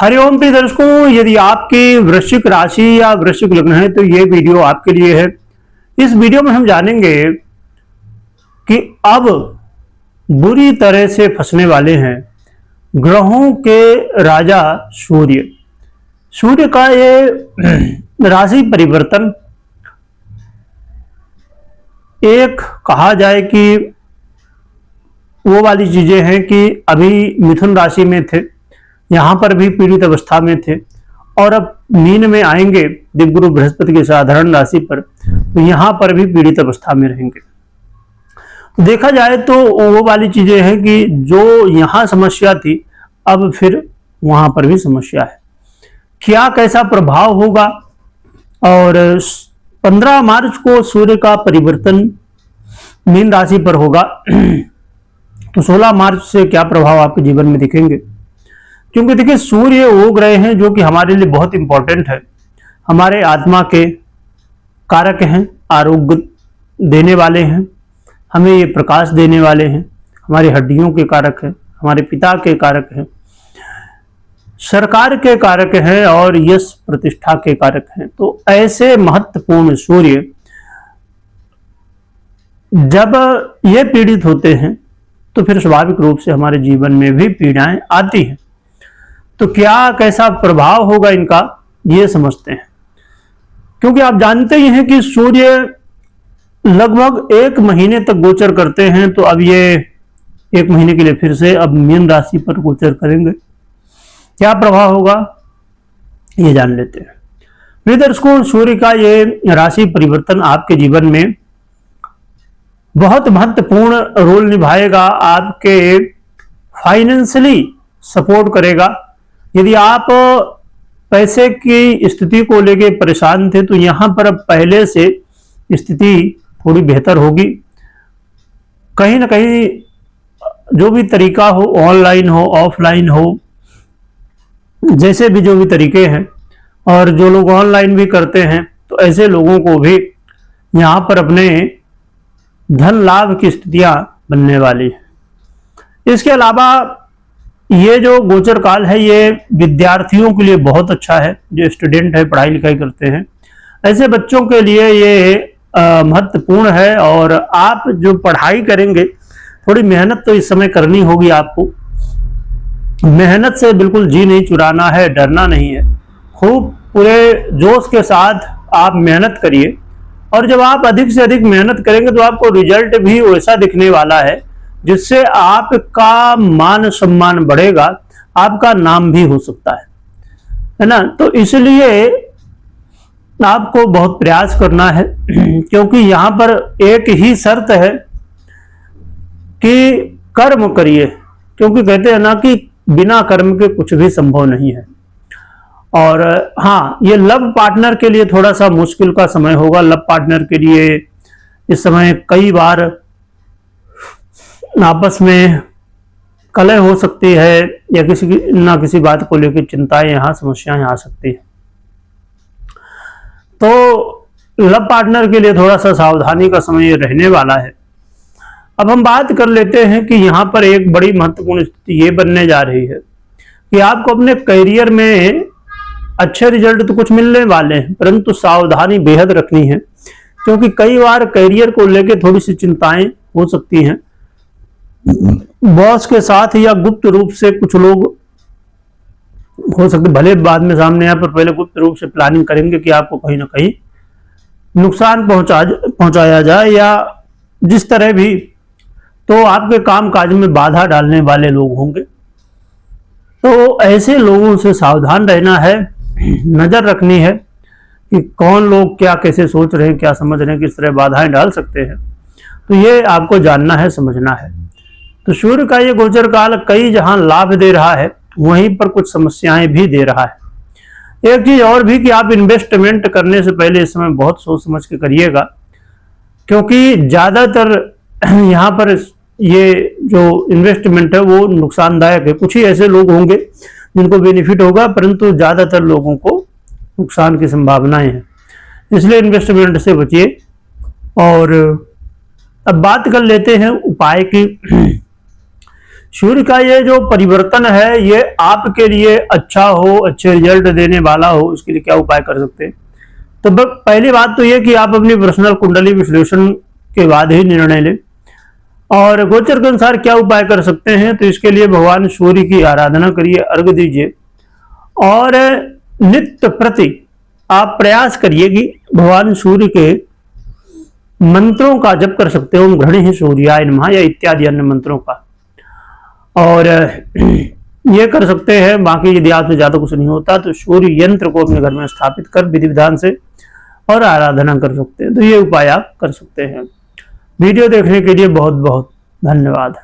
हरिओम प्रिय दर्शकों, यदि आपकी वृश्चिक राशि या वृश्चिक लग्न है तो ये वीडियो आपके लिए है। इस वीडियो में हम जानेंगे कि अब बुरी तरह से फंसने वाले हैं ग्रहों के राजा सूर्य। सूर्य का ये राशि परिवर्तन एक कहा जाए कि वो वाली चीजें हैं कि अभी मिथुन राशि में थे, यहां पर भी पीड़ित अवस्था में थे, और अब मीन में आएंगे देवगुरु बृहस्पति की साधारण राशि पर, तो यहां पर भी पीड़ित अवस्था में रहेंगे। देखा जाए तो वो वाली चीजें हैं कि जो यहां समस्या थी अब फिर वहां पर भी समस्या है। क्या कैसा प्रभाव होगा, और 15 मार्च को सूर्य का परिवर्तन मीन राशि पर होगा, तो 16 मार्च से क्या प्रभाव आपके जीवन में दिखेंगे। क्योंकि देखिए, सूर्य वो ग्रह हैं जो कि हमारे लिए बहुत इंपॉर्टेंट है, हमारे आत्मा के कारक हैं, आरोग्य देने वाले हैं, हमें ये प्रकाश देने वाले हैं, हमारी हड्डियों के कारक हैं, हमारे पिता के कारक हैं, सरकार के कारक हैं और यश प्रतिष्ठा के कारक हैं। तो ऐसे महत्वपूर्ण सूर्य जब ये पीड़ित होते हैं तो फिर स्वाभाविक रूप से हमारे जीवन में भी पीड़ाएं आती हैं। तो क्या कैसा प्रभाव होगा इनका, ये समझते हैं। क्योंकि आप जानते ही हैं कि सूर्य लगभग 1 महीने तक गोचर करते हैं, तो अब ये 1 महीने के लिए फिर से अब मीन राशि पर गोचर करेंगे। क्या प्रभाव होगा ये जान लेते हैं। प्रिय दर्शकों, सूर्य का ये राशि परिवर्तन आपके जीवन में बहुत महत्वपूर्ण रोल निभाएगा, आपके फाइनेंशियली सपोर्ट करेगा। यदि आप पैसे की स्थिति को लेकर परेशान थे तो यहां पर अब पहले से स्थिति थोड़ी बेहतर होगी। कहीं ना कहीं जो भी तरीका हो, ऑनलाइन हो ऑफलाइन हो, जैसे भी जो भी तरीके हैं, और जो लोग ऑनलाइन भी करते हैं, तो ऐसे लोगों को भी यहां पर अपने धन लाभ की स्थितियां बनने वाली है। इसके अलावा ये जो गोचर काल है ये विद्यार्थियों के लिए बहुत अच्छा है, जो स्टूडेंट है, पढ़ाई लिखाई करते हैं, ऐसे बच्चों के लिए ये महत्वपूर्ण है। और आप जो पढ़ाई करेंगे, थोड़ी मेहनत तो इस समय करनी होगी आपको। मेहनत से बिल्कुल जी नहीं चुराना है, डरना नहीं है, खूब पूरे जोश के साथ आप मेहनत करिए। और जब आप अधिक से अधिक मेहनत करेंगे तो आपको रिजल्ट भी वैसा दिखने वाला है जिससे आपका मान सम्मान बढ़ेगा, आपका नाम भी हो सकता है ना। तो इसलिए आपको बहुत प्रयास करना है, क्योंकि यहां पर एक ही शर्त है कि कर्म करिए, क्योंकि कहते हैं ना कि बिना कर्म के कुछ भी संभव नहीं है। और हाँ, ये लव पार्टनर के लिए थोड़ा सा मुश्किल का समय होगा। लव पार्टनर के लिए इस समय कई बार आपस में कलह हो सकती है, या किसी ना किसी बात को लेकर चिंताएं, यहाँ समस्याएं आ सकती है। तो लव पार्टनर के लिए थोड़ा सा सावधानी का समय रहने वाला है। अब हम बात कर लेते हैं कि यहाँ पर एक बड़ी महत्वपूर्ण स्थिति ये बनने जा रही है कि आपको अपने करियर में अच्छे रिजल्ट तो कुछ मिलने वाले हैं, परंतु सावधानी बेहद रखनी है, क्योंकि कई बार करियर को लेकर थोड़ी सी चिंताएं हो सकती हैं। बॉस के साथ या गुप्त रूप से कुछ लोग हो सकते, भले बाद में सामने आए, पर पहले गुप्त रूप से प्लानिंग करेंगे कि आपको कहीं ना कहीं नुकसान पहुंचाया जाए, या जिस तरह भी, तो आपके काम काज में बाधा डालने वाले लोग होंगे। तो ऐसे लोगों से सावधान रहना है, नजर रखनी है कि कौन लोग क्या कैसे सोच रहे हैं, क्या समझ रहे हैं, किस तरह बाधाएं डाल सकते हैं। तो ये आपको जानना है, समझना है। तो सूर्य का ये गोचर काल कई जहां लाभ दे रहा है, वहीं पर कुछ समस्याएं भी दे रहा है। एक चीज और भी कि आप इन्वेस्टमेंट करने से पहले इस समय बहुत सोच समझ के करिएगा, क्योंकि ज्यादातर यहाँ पर ये जो इन्वेस्टमेंट है वो नुकसानदायक है। कुछ ही ऐसे लोग होंगे जिनको बेनिफिट होगा, परंतु ज्यादातर लोगों को नुकसान की संभावनाएं हैं, इसलिए इन्वेस्टमेंट से बचिए। और अब बात कर लेते हैं उपाय की सूर्य का ये जो परिवर्तन है ये आपके लिए अच्छा हो, अच्छे रिजल्ट देने वाला हो, उसके लिए क्या उपाय कर सकते हैं? तो पहली बात तो ये कि आप अपनी पर्सनल कुंडली विश्लेषण के बाद ही निर्णय लें। और गोचर के अनुसार क्या उपाय कर सकते हैं, तो इसके लिए भगवान सूर्य की आराधना करिए, अर्घ दीजिए और नित्य प्रति आप प्रयास करिए कि भगवान सूर्य के मंत्रों का जप कर सकते हो, ओम घृणे सूर्याय नमः या इत्यादि अन्य मंत्रों का, और ये कर सकते हैं। बाकी यदि आपसे ज्यादा कुछ नहीं होता तो सूर्य यंत्र को अपने घर में स्थापित कर विधि विधान से और आराधना कर सकते हैं। तो ये उपाय आप कर सकते हैं। वीडियो देखने के लिए बहुत बहुत धन्यवाद।